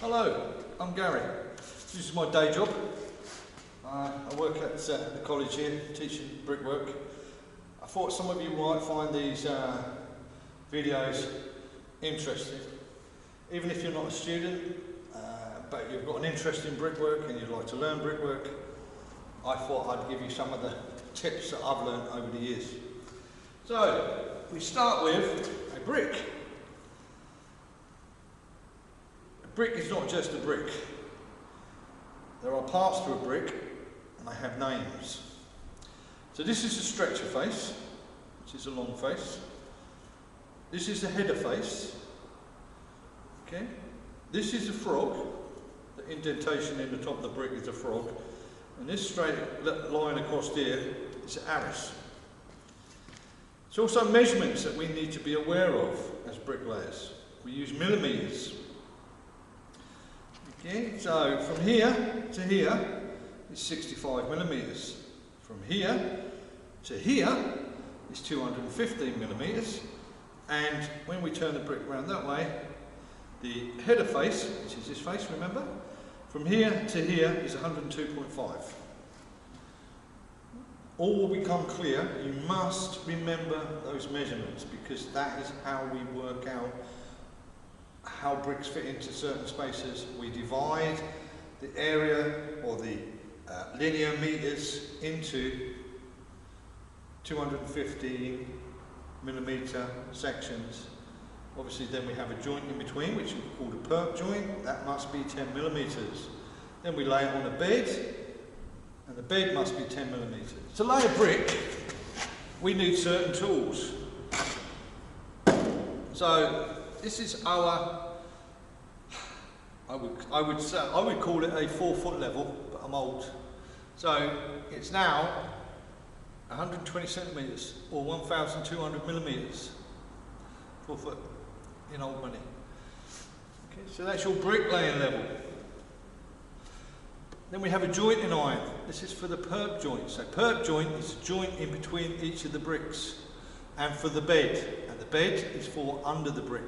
Hello, I'm Gary. This is my day job. I work at the college here teaching brickwork. I thought some of you might find these videos interesting. Even if you're not a student, but you've got an interest in brickwork and you'd like to learn brickwork, I thought I'd give you some of the tips that I've learned over the years. So, we start with a brick. A brick is not just a brick. There are parts to a brick and they have names. So this is a stretcher face, which is a long face. This is the header face. Okay. This is a frog. The indentation in the top of the brick is a frog. And this straight line across here is an arris. There's also measurements that we need to be aware of as bricklayers. We use millimetres. Okay, so from here to here is 65 millimetres. From here to here is 215 millimetres. And when we turn the brick around that way, the header face, which is this face, remember? From here to here is 102.5. All will become clear. You must remember those measurements because that is how we work out how bricks fit into certain spaces. We divide the area or the linear meters into 215 millimetre sections. Obviously then we have a joint in between which is called a perp joint. That must be 10 millimetres. Then we lay it on a bed and the bed must be 10 millimetres. To lay a brick we need certain tools. So this is our, I would call it a 4-foot level, but I'm old. So it's now 120 centimetres or 1,200 millimetres. 4 foot in old money. Okay, so that's your bricklaying level. Then we have a joint in iron. This is for the perp joint. So perp joint is a joint in between each of the bricks. And for the bed. And the bed is for under the brick,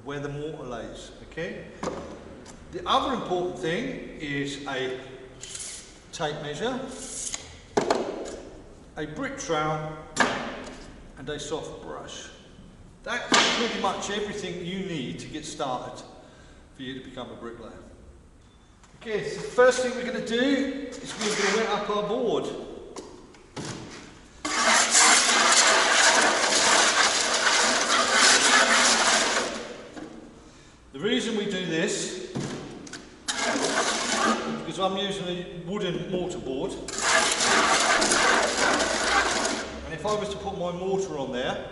where the mortar lays. Okay? The other important thing is a tape measure, a brick trowel, and a soft brush. That's pretty much everything you need to get started for you to become a bricklayer. Okay, so the first thing we're going to do is we're going to wet up our board. The reason we do this is because I'm using a wooden mortar board, and if I was to put my mortar on there,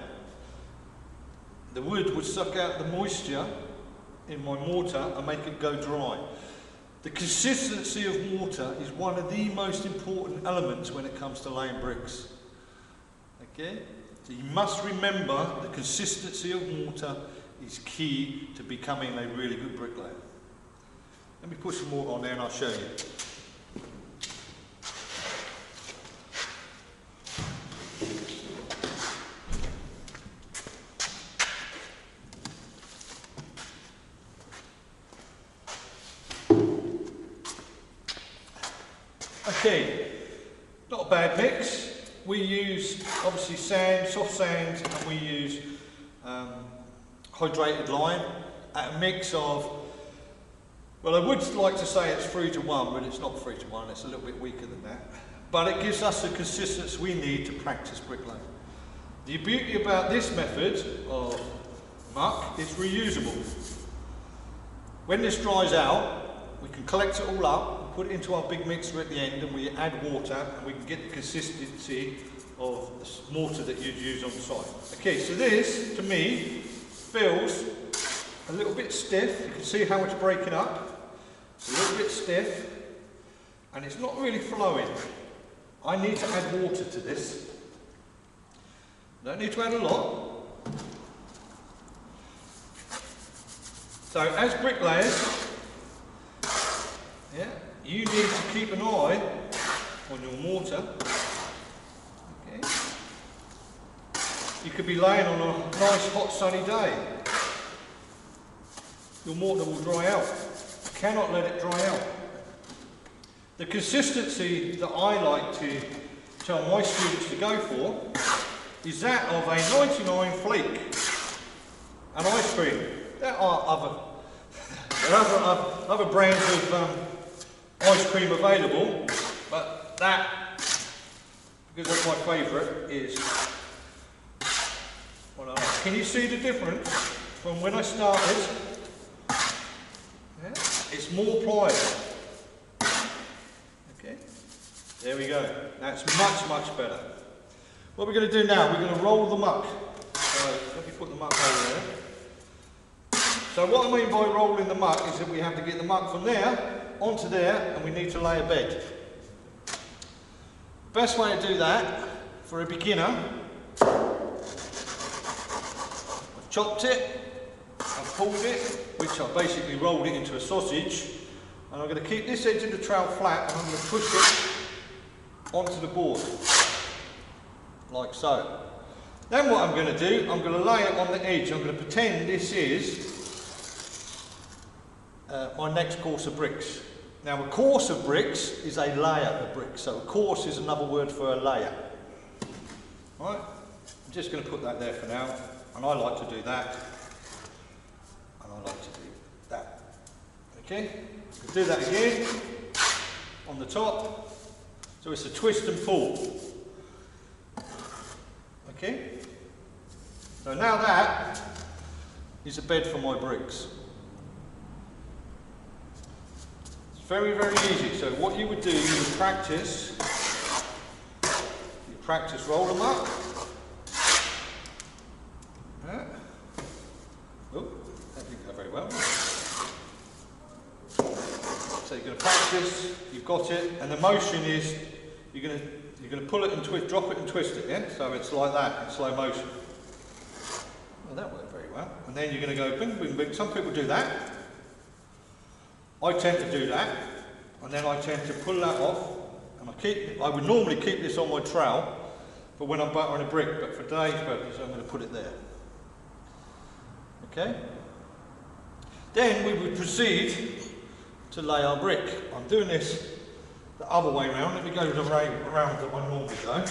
the wood would suck out the moisture in my mortar and make it go dry. The consistency of mortar is one of the most important elements when it comes to laying bricks. Okay? So you must remember the consistency of mortar is key to becoming a really good bricklayer. Let me put some mortar on there and I'll show you. Okay, not a bad mix. We use obviously sand, soft sand, and we use hydrated lime at a mix of, well, I would like to say it's 3:1, but it's not 3:1, it's a little bit weaker than that. But it gives us the consistency we need to practice bricklaying. The beauty about this method of muck is reusable. When this dries out, we can collect it all up, put it into our big mixer at the end, and we add water, and we can get the consistency of the mortar that you'd use on site. Okay, so this, to me, feels a little bit stiff. You can see how it's breaking up. It's a little bit stiff, and it's not really flowing. I need to add water to this. Don't need to add a lot. So, as bricklayers, yeah, you need to keep an eye on your mortar. Okay. You could be laying on a nice hot sunny day. Your mortar will dry out. cannot let it dry out. The consistency that I like to tell my students to go for is that of a 99 flake and ice cream. There are other brands of ice cream available, but that, because that's my favourite, is what I like. Can you see the difference from when I started? Yeah, it's more pliable. Okay, there we go. That's much better. What we're going to do now, we're going to roll the muck. So let me put the muck over there. So what I mean by rolling the muck is that we have to get the muck from there onto there, and we need to lay a bed. Best way to do that for a beginner, I've chopped it, I've pulled it, which I've basically rolled it into a sausage, and I'm going to keep this edge of the trowel flat, and I'm going to push it onto the board, like so. Then what I'm going to do, I'm going to lay it on the edge. I'm going to pretend this is my next course of bricks. Now a course of bricks is a layer of bricks, so a course is another word for a layer. Right? I'm just going to put that there for now, and I like to do that, and I like to do that. Okay? We'll do that again on the top, so it's a twist and pull. Okay? So now that is a bed for my bricks. Very easy. So what you would do, you would practice roll them up. Yeah. Oh, that didn't go very well. So you're going to practice, you've got it, and the motion is you're going to pull it and twist, drop it and twist it, yeah? So it's like that, in slow motion. Well, that worked very well. And then you're going to go bing, bing, bing. Some people do that. I tend to do that, and then I tend to pull that off, and I would normally keep this on my trowel for when I'm buttering a brick, but for today's purpose I'm going to put it there. Okay? Then we would proceed to lay our brick. I'm doing this the other way around. Let me go the way around that I normally go.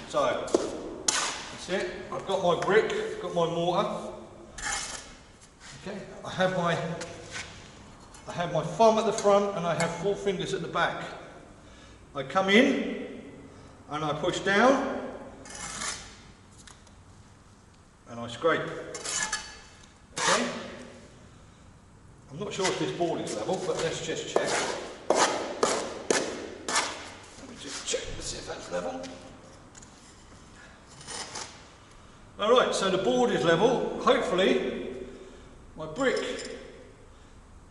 So, that's it. I've got my brick, I've got my mortar. Okay, I have my thumb at the front and I have 4 fingers at the back. I come in and I push down and I scrape. Okay? I'm not sure if this board is level, but let's just check. Let me just check to see if that's level. Alright, so the board is level. Hopefully my brick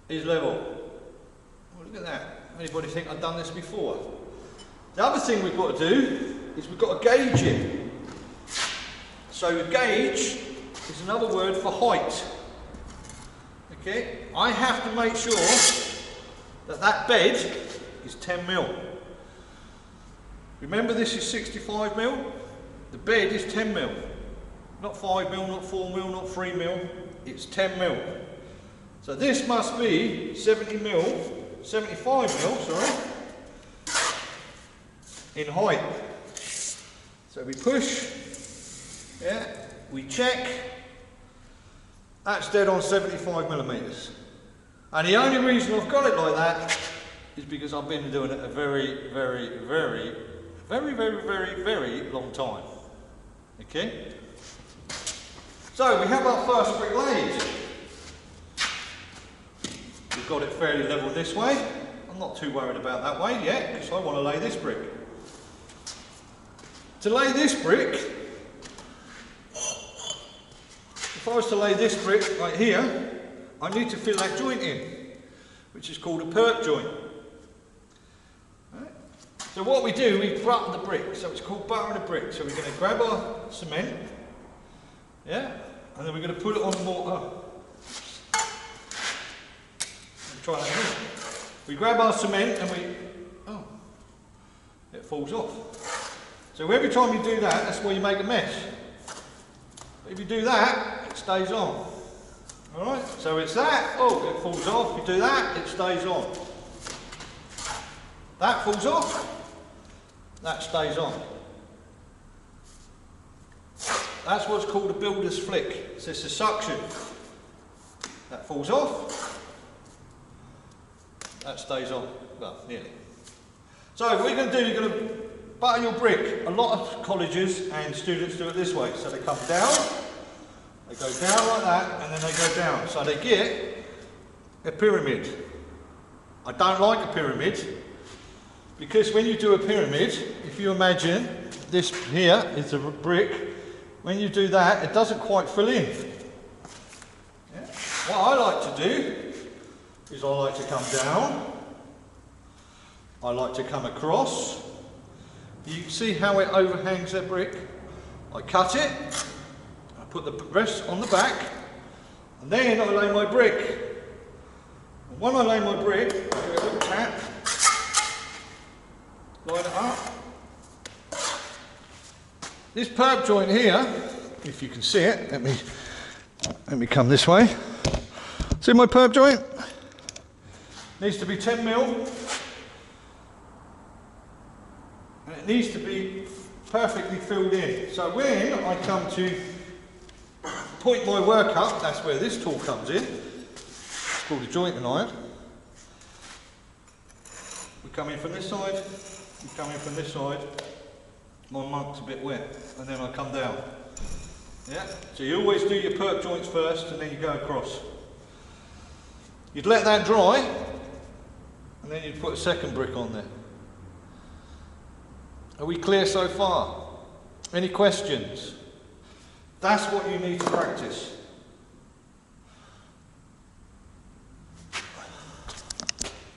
is level. Oh, look at that. Anybody think I've done this before? The other thing we've got to do is we've got to gauge it. So gauge is another word for height. Okay? I have to make sure that that bed is 10 mil. Remember, this is 65 mil. The bed is 10 mil. Not 5 mil, not 4 mil, not 3 mil. It's 10 mil. So this must be 75 mil, sorry, in height. So we push, yeah, we check, that's dead on 75 millimetres. And the only reason I've got it like that is because I've been doing it a very long time. Okay? So we have our first brick laid. We've got it fairly level this way. I'm not too worried about that way yet, because I want to lay this brick. To lay this brick, if I was to lay this brick right here, I need to fill that joint in, which is called a perk joint. Right. So what we do, we butter the brick. So it's called buttering a brick. So we're going to grab our cement, yeah, and then we're going to put it on the mortar. Try that again. We grab our cement and it falls off. So every time you do that, that's where you make a mess. But if you do that, it stays on. Alright, so it's that. Oh, it falls off. You do that, it stays on. That falls off, that stays on. That's what's called a builder's flick. So it's a suction. That falls off, that stays on. Well, nearly. So what you're going to do, you're going to butter your brick. A lot of colleges and students do it this way. So they come down, they go down like that, and then they go down. So they get a pyramid. I don't like a pyramid, because when you do a pyramid, if you imagine this here is a brick, when you do that, it doesn't quite fill in. Yeah. What I like to do is I like to come down, I like to come across. You can see how it overhangs that brick. I cut it, I put the rest on the back, and then I lay my brick. And when I lay my brick, I give it a little tap, line it up. This perp joint here, if you can see it, let me come this way. See my perp joint? Needs to be 10 mil. And it needs to be perfectly filled in. So when I come to point my work up, that's where this tool comes in. It's called a joint and iron. We come in from this side, we come in from this side. My monk's a bit wet, and then I come down. Yeah? So you always do your perp joints first, and then you go across. You'd let that dry, and then you'd put a second brick on there. Are we clear so far? Any questions? That's what you need to practice.